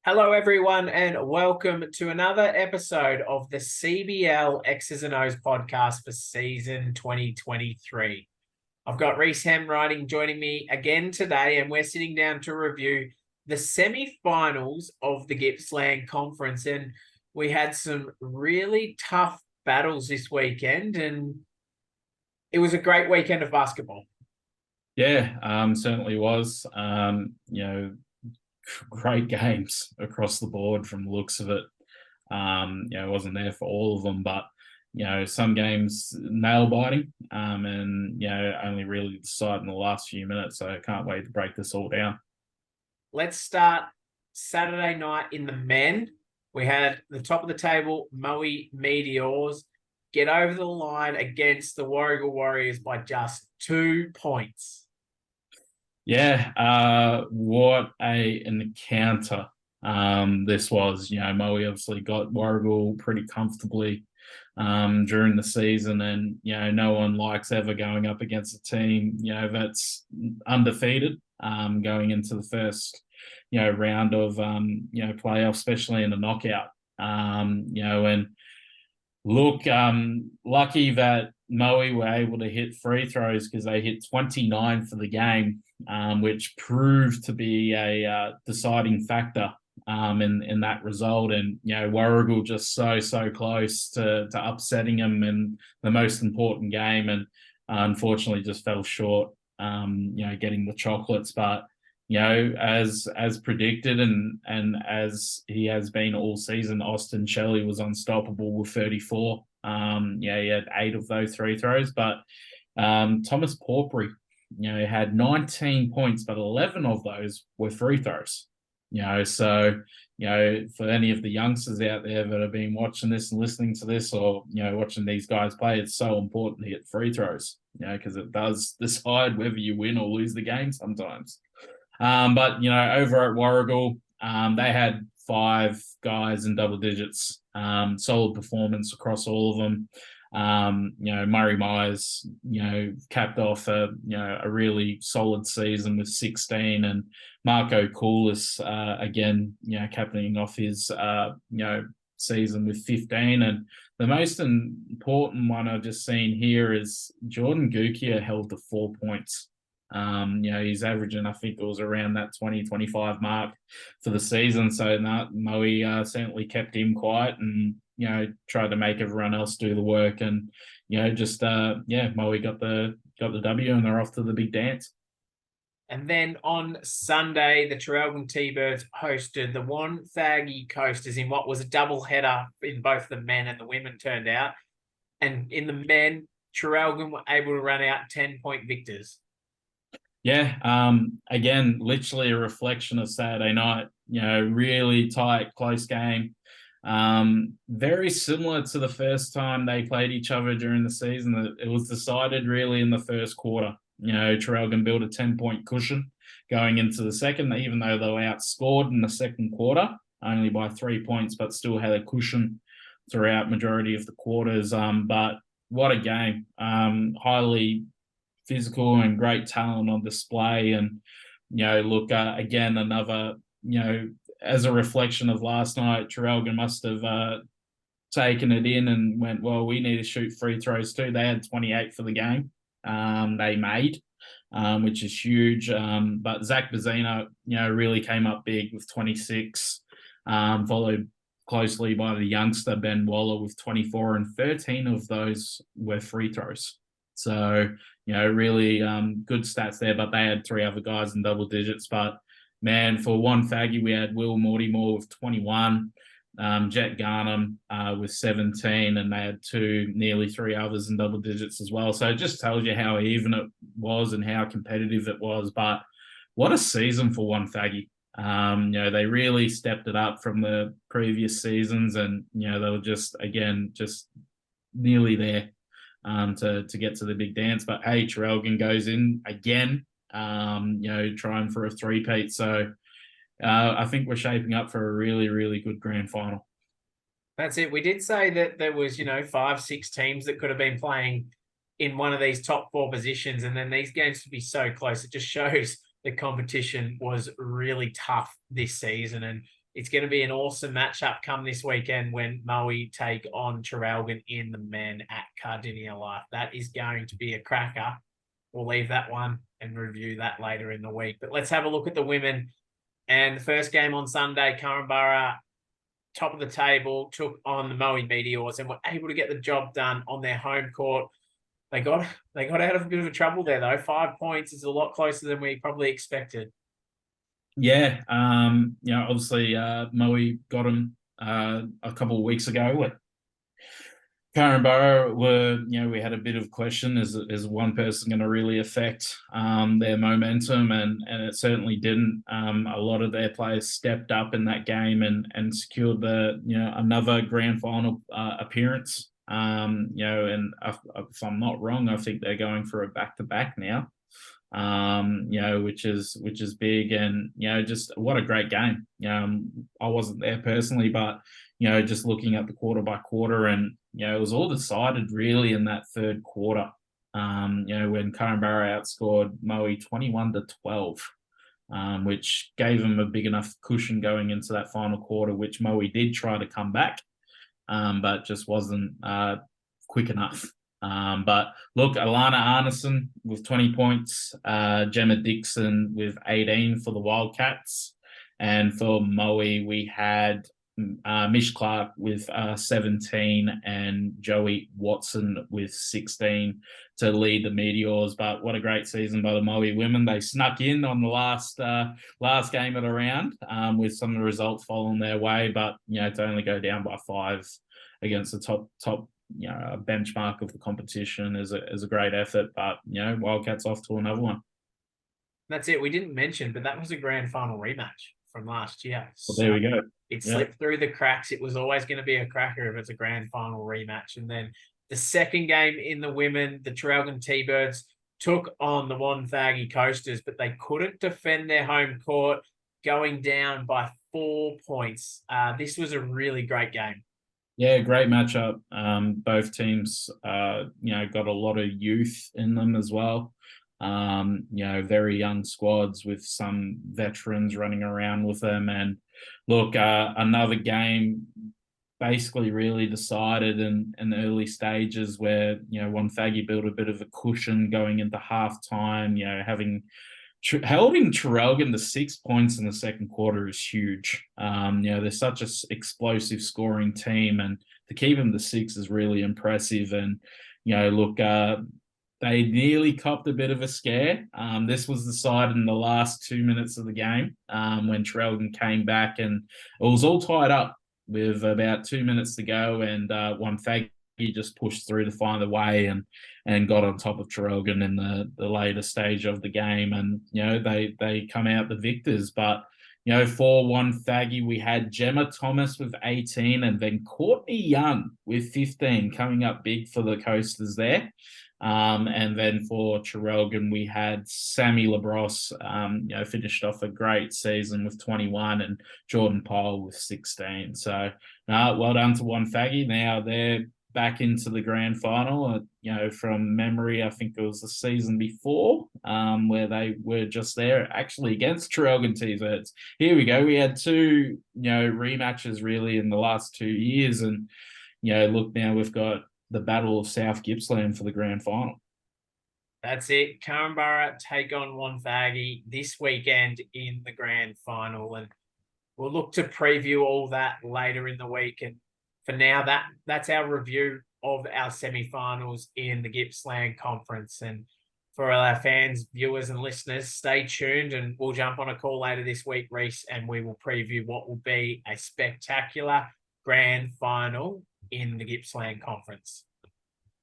Hello, everyone, and welcome to another episode of the CBL X's and O's podcast for season 2023. I've got Reese Hamwriting joining me again today, and we're sitting down to review the semi-finals of the Gippsland Conference. And we had some really tough battles this weekend, and it was a great weekend of basketball. Yeah, certainly was. Great games across the board from the looks of it. I wasn't there for all of them, but some games nail biting, and only really decided in the last few minutes. So I can't wait to break this all down. Let's start Saturday night in the men. We had the top of the table, Moe Meteors, get over the line against the Warrigal Warriors by just 2 points. Yeah, what an encounter this was. Moe obviously got Warrigal pretty comfortably during the season, and no one likes ever going up against a team that's undefeated going into the first round of playoff, especially in a knockout. And look, lucky that Moe were able to hit free throws because they hit 29 for the game, which proved to be a deciding factor in that result. And Warrigal just so close to upsetting them in the most important game, and unfortunately just fell short. Getting the chocolates, but as predicted and as he has been all season, Austin Shelley was unstoppable with 34. He had 8 of those free throws, but Thomas Porpry, had 19 points, but 11 of those were free throws. So for any of the youngsters out there that have been watching this and listening to this, or watching these guys play, it's so important to hit free throws, because it does decide whether you win or lose the game sometimes. But over at Warrigal, they had 5 guys in double digits. Solid performance across all of them. Murray Myers, capped off a really solid season with 16, and Marco Coolis, again, captaining off his season with 15. And the most important one I've just seen here is Jordan Gukia held to 4 points. He's averaging, I think it was around that 20-25 mark for the season. So Moe certainly kept him quiet and, tried to make everyone else do the work. And, Moe got the W, and they're off to the big dance. And then on Sunday, the Traralgon T-Birds hosted the Wonthaggi Coasters in what was a double header in both the men and the women, turned out. And in the men, Traralgon were able to run out 10-point victors. Yeah, again, literally a reflection of Saturday night. Really tight, close game. Very similar to the first time they played each other during the season. It was decided really in the first quarter. Traralgon built a 10-point cushion going into the second, even though they were outscored in the second quarter, only by 3 points, but still had a cushion throughout majority of the quarters. But what a game. Highly physical and great talent on display. And, again, another, as a reflection of last night, Traralgon must have taken it in and went, well, we need to shoot free throws too. They had 28 for the game. They made, which is huge. But Zach Bazzino, really came up big with 26, followed closely by the youngster Ben Waller with 24, and 13 of those were free throws. So, really good stats there, but they had 3 other guys in double digits. But, man, for Wonthaggi, we had Will Mortimer with 21, Jet Garnham with 17, and they had nearly 3 others in double digits as well. So it just tells you how even it was and how competitive it was. But what a season for Wonthaggi. They really stepped it up from the previous seasons, and, they were just nearly there to get to the big dance. But hey, Traralgon goes in again, trying for a three-peat. So I think we're shaping up for a really, really good grand final. That's it. We did say that there was, 5-6 teams that could have been playing in one of these top 4 positions, and then these games would be so close. It just shows the competition was really tough this season. And it's going to be an awesome matchup come this weekend when Moe take on Traralgon in the men at Cardinia Life. That is going to be a cracker. We'll leave that one and review that later in the week. But let's have a look at the women. And the first game on Sunday, Korumburra, top of the table, took on the Moe Meteors and were able to get the job done on their home court. They got out of a bit of a trouble there, though. 5 points is a lot closer than we probably expected. Yeah, obviously Moe got him a couple of weeks ago. Korumburra we had a bit of question: is one person going to really affect their momentum? And it certainly didn't. A lot of their players stepped up in that game and secured another grand final appearance. And if I'm not wrong, I think they're going for a back-to-back now. Which is big, and just what a great game. I wasn't there personally, but just looking at the quarter by quarter, and it was all decided really in that third quarter. When Korumburra outscored Moe 21-12, which gave them a big enough cushion going into that final quarter, which Moe did try to come back, but just wasn't quick enough. But look, Alana Arneson with 20 points, Gemma Dixon with 18 for the Wildcats. And for Moe, we had Mish Clark with 17 and Joey Watson with 16 to lead the Meteors. But what a great season by the Moe women. They snuck in on the last game of the round with some of the results falling their way. But, to only go down by 5 against the top a benchmark of the competition is a great effort. But Wildcats off to another one. That's it. We didn't mention, but that was a grand final rematch from last year. Well, there we go. It slipped through the cracks. It was always going to be a cracker if it's a grand final rematch. And then the second game in the women, the Traralgon T-Birds took on the Wonthaggi Coasters, but they couldn't defend their home court, going down by 4 points. This was a really great game. Yeah, great matchup. Both teams, got a lot of youth in them as well. Very young squads with some veterans running around with them. And look, another game basically really decided in the early stages where, Wonthaggi built a bit of a cushion going into halftime, holding Traralgon to 6 points in the second quarter is huge. They're such an explosive scoring team, and to keep them to 6 is really impressive. And, they nearly copped a bit of a scare. This was decided in the last 2 minutes of the game when Traralgon came back, and it was all tied up with about 2 minutes to go, and Wonthaggi just pushed through to find a way and got on top of Traralgon in the later stage of the game, and they come out the victors. But for Wonthaggi, we had Gemma Thomas with 18, and then Courtney Young with 15 coming up big for the Coasters there. And then for Traralgon, we had Sammy Labrosse, finished off a great season with 21, and Jordan Pyle with 16. So, well done to Wonthaggi. Now they're back into the grand final. From memory, I think it was the season before, where they were just there actually against Traralgon T-Birds. Here we go. We had 2, rematches really in the last 2 years, and look, now we've got the Battle of South Gippsland for the grand final. That's it. Korumburra take on Wonthaggi this weekend in the grand final, and we'll look to preview all that later in the week. And for now, that's our review of our semi-finals in the Gippsland Conference. And for our fans, viewers, and listeners, stay tuned, and we'll jump on a call later this week, Reese, and we will preview what will be a spectacular grand final in the Gippsland Conference.